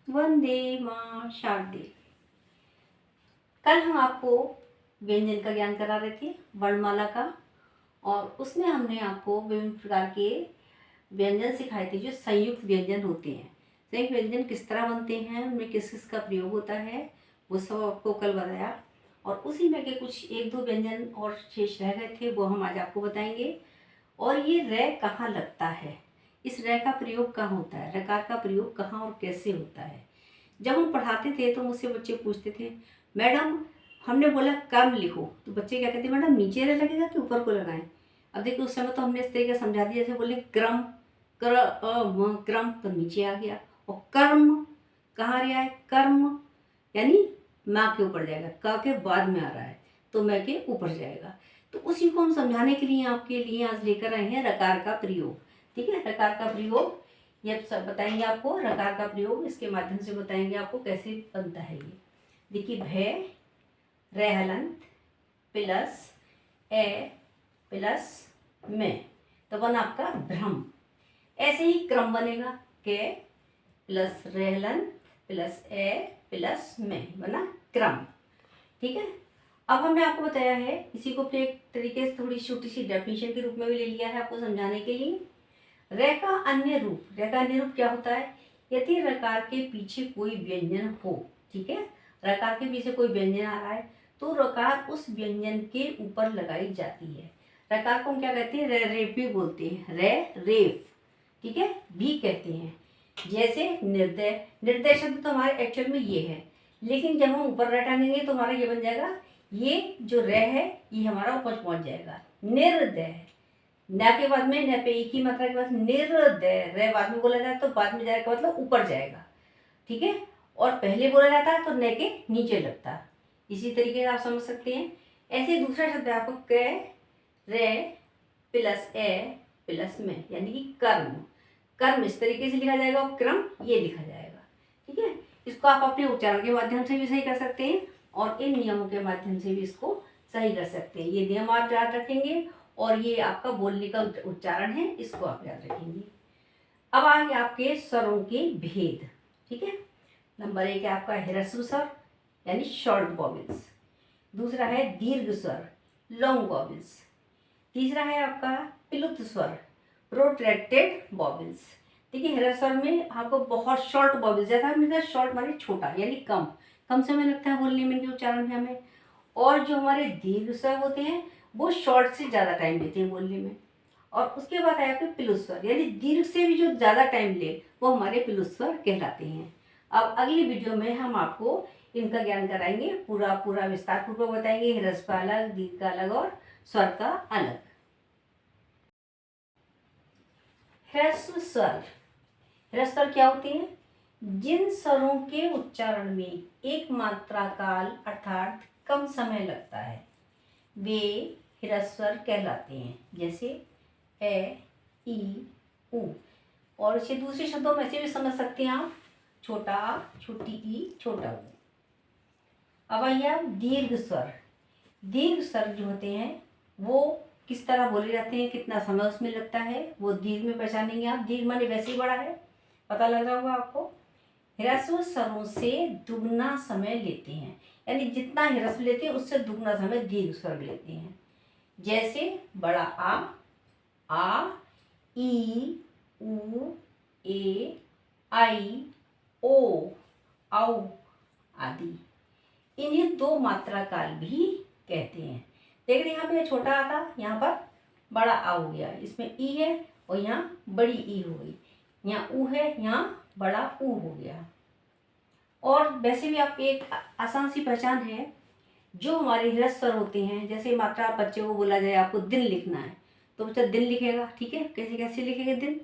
वंदे मां शारदे। कल हम आपको व्यंजन का ज्ञान करा रहे थे, वर्णमाला का, और उसमें हमने आपको विभिन्न प्रकार के व्यंजन सिखाए थे जो संयुक्त व्यंजन होते हैं। संयुक्त व्यंजन किस तरह बनते हैं, उनमें किस किस का प्रयोग होता है, वो सब आपको कल बताया। और उसी में के कुछ एक दो व्यंजन और शेष रह गए थे, वो हम आज आपको बताएंगे। और ये रे कहाँ लगता है, इस रे का प्रयोग कहाँ होता है, रकार का प्रयोग कहाँ और कैसे होता है। जब हम पढ़ाते थे तो मुझसे बच्चे पूछते थे, मैडम हमने बोला कर्म लिखो, तो बच्चे क्या कहते हैं, मैडम नीचे रे लगेगा कि ऊपर को लगाएं। अब देखो उस समय तो हमने इस तरीके समझा दिया, जैसे बोले क्रम, क्रम तो नीचे आ गया, और कर्म कहाँ आ रहा है, कर्म यानी माँ के ऊपर जाएगा, क के बाद में आ रहा है तो मैं के ऊपर जाएगा। तो उसी को हम समझाने के लिए आपके लिए आज लेकर आए हैं रकार का प्रयोग। ठीक है, रकार का प्रयोग ये सब बताएंगे आपको, रकार का प्रयोग इसके माध्यम से बताएंगे आपको कैसे बनता है ये। देखिए, भय रहलंत प्लस ए प्लस में, तो बना आपका भ्रम। ऐसे ही क्रम बनेगा, के प्लस रहलंत प्लस ए प्लस में, बना क्रम। ठीक है, अब हमने आपको बताया है, इसी को फिर एक तरीके से थोड़ी छोटी सी डेफिनेशन के रूप में भी ले लिया है आपको समझाने के लिए। रे का अन्य रूप, रे का अन्य रूप क्या होता है, यदि रकार के पीछे कोई व्यंजन हो। ठीक है, रकार के पीछे कोई व्यंजन आ रहा है तो रकार उस व्यंजन के ऊपर लगाई जाती है। रकार को हम क्या कहते हैं, रे रेफ भी बोलते हैं, रे रेफ, ठीक है, भी कहते हैं। जैसे निर्दय, निर्दय शब्द तो हमारे एक्चुअल में ये है, लेकिन जब हम ऊपर रे टांगेंगे तो हमारा ये बन जाएगा, ये जो रे है ये हमारा ऊपर पहुंच जाएगा। निर्दय, न के बाद में, न पे एक ही मात्रा के बाद निर्दय, रे बाद में बोला जाए तो बाद में जाएगा मतलब ऊपर जाएगा। ठीक है, और पहले बोला जाता है तो न के नीचे लगता है। इसी तरीके से आप समझ सकते हैं। ऐसे दूसरा शब्द है आपको, क रे प्लस ए प्लस में, यानी कि कर्म। कर्म इस तरीके से लिखा जाएगा और क्रम ये लिखा जाएगा। ठीक है, इसको आप अपने उच्चारण के माध्यम से भी सही कर सकते हैं और इन नियमों के माध्यम से भी इसको सही कर सकते हैं। ये नियम आप याद रखेंगे और ये आपका बोलने का उच्चारण है, इसको आप याद रखेंगे। अब आगे आपके स्वरों के भेद। ठीक है, नंबर 1 है आपका ह्रस्व स्वर यानी शॉर्ट वॉवेल्स, दूसरा है दीर्घ स्वर लॉन्ग वॉवेल्स, तीसरा है आपका प्लुत स्वर प्रोट्रैक्टेड वॉवेल्स। देखिए, ह्रस्व स्वर में आपको बहुत शॉर्ट वॉवेल्स, ज़्यादा मिलता है, शॉर्ट माने छोटा यानी कम, कम समय लगता है बोलने में, इनके उच्चारण में हमें। और जो हमारे दीर्घ स्वर होते हैं वो शॉर्ट से ज़्यादा टाइम लेते हैं बोलने में। और उसके बाद आया आपके प्लुत स्वर, यानी दीर्घ से भी जो ज़्यादा टाइम ले वो हमारे प्लुत स्वर कहलाते हैं। अब अगली वीडियो में हम आपको इनका ज्ञान कराएंगे, पूरा पूरा विस्तार पूर्वक बताएंगे, ह्रस्व का अलग, दीर्घ का अलग और स्वर का अलग। ह्रस्व स्वर, ह्रस्व स्वर क्या होते हैं, जिन स्वरों के उच्चारण में एक मात्रा काल अर्थात कम समय लगता है वे ह्रस्व स्वर कहलाते हैं। जैसे ए, ई, उ। और इसे दूसरे शब्दों में ऐसे भी समझ सकते हैं आप, छोटा आ, छोटी ई, छोटा उ। अब आइए आप दीर्घ स्वर। दीर्घ स्वर जो होते हैं वो किस तरह बोले जाते हैं, कितना समय उसमें लगता है, वो दीर्घ में पहचानेंगे आप। दीर्घ माने वैसे ही बड़ा है, पता लग रहा होगा आपको। ह्रस्व स्वरों से दुगना समय लेते हैं, यानी जितना ह्रस्व लेते हैं उससे दुगना समय दीर्घ स्वर लेते हैं। जैसे बड़ा आ, ई, उ, ए, आई, ओ, औ आदि। इन्हें दो मात्रा काल भी कहते हैं। देख रहे हैं यहाँ पे छोटा आ था, यहाँ पर बड़ा आ हो गया, इसमें ई है और यहाँ बड़ी ई हो गई, यहाँ ऊ है, यहाँ बड़ा ऊ हो गया। और वैसे भी आपकी एक आसान सी पहचान है, जो हमारे ह्रस्व स्वर होते हैं, जैसे मात्रा बच्चे को बोला जाए आपको दिन लिखना है तो बच्चा दिन लिखेगा। ठीक है, कैसे कैसे लिखेगा, दिन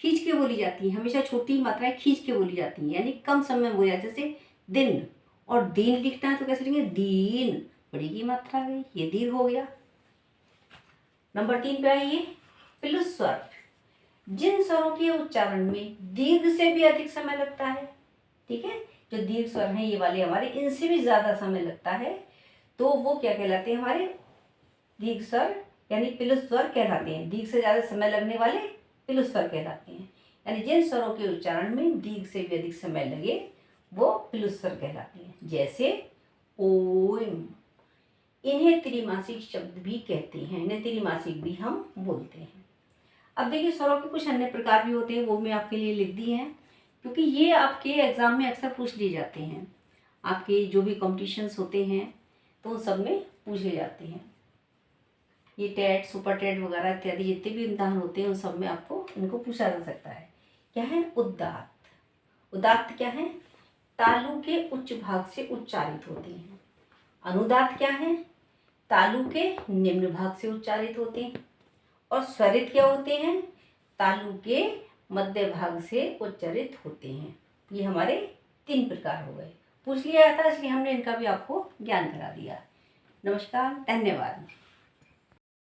खींच के बोली जाती है, हमेशा छोटी मात्राएं खींच के बोली जाती हैं, यानी कम समय में बोली जाती है। जैसे दिन, और दीन लिखना है तो कैसे लिखेंगे, दीन, बड़ी की मात्रा गई, ये दीर्घ हो गया। नंबर 3 पे आइए प्लुत स्वर, जिन स्वरों के उच्चारण में दीर्घ से भी अधिक समय लगता है। ठीक है, जो दीर्घ स्वर हैं ये वाले हमारे, इनसे भी ज्यादा समय लगता है तो वो क्या कहलाते हैं, हमारे दीर्घ स्वर यानी प्लुत स्वर कहलाते हैं। दीर्घ से ज्यादा समय लगने वाले प्लुत स्वर कहलाते हैं। यानी जिन स्वरों के उच्चारण में दीर्घ से भी अधिक समय लगे वो प्लुस्वर कहलाती हैं। जैसे ओम, इन्हें त्रिमासिक शब्द भी कहते हैं, इन्हें त्रिमासिक भी हम बोलते हैं। अब देखिए स्वरों के कुछ अन्य प्रकार भी होते हैं, वो मैं आपके लिए लिख दी हैं, क्योंकि ये आपके एग्ज़ाम में अक्सर पूछ लिए जाते हैं। आपके जो भी कॉम्पिटिशन्स होते हैं तो उन सब में पूछे जाते हैं। ये टेट, सुपर टेट वगैरह इत्यादि जितने भी इम्तहान होते हैं उन सब में आपको इनको पूछा जा सकता है। क्या है? उदात्त। उदात्त क्या है? तालु के उच्च भाग से उच्चारित होते हैं। अनुदात्त क्या है? तालु के निम्न भाग से उच्चारित होते हैं। और स्वरित क्या होते हैं? तालु के मध्य भाग से उच्चारित होते हैं। ये हमारे 3 प्रकार हो गए। पूछ लिया था इसलिए हमने इनका भी आपको ज्ञान करा दिया। नमस्कार, धन्यवाद।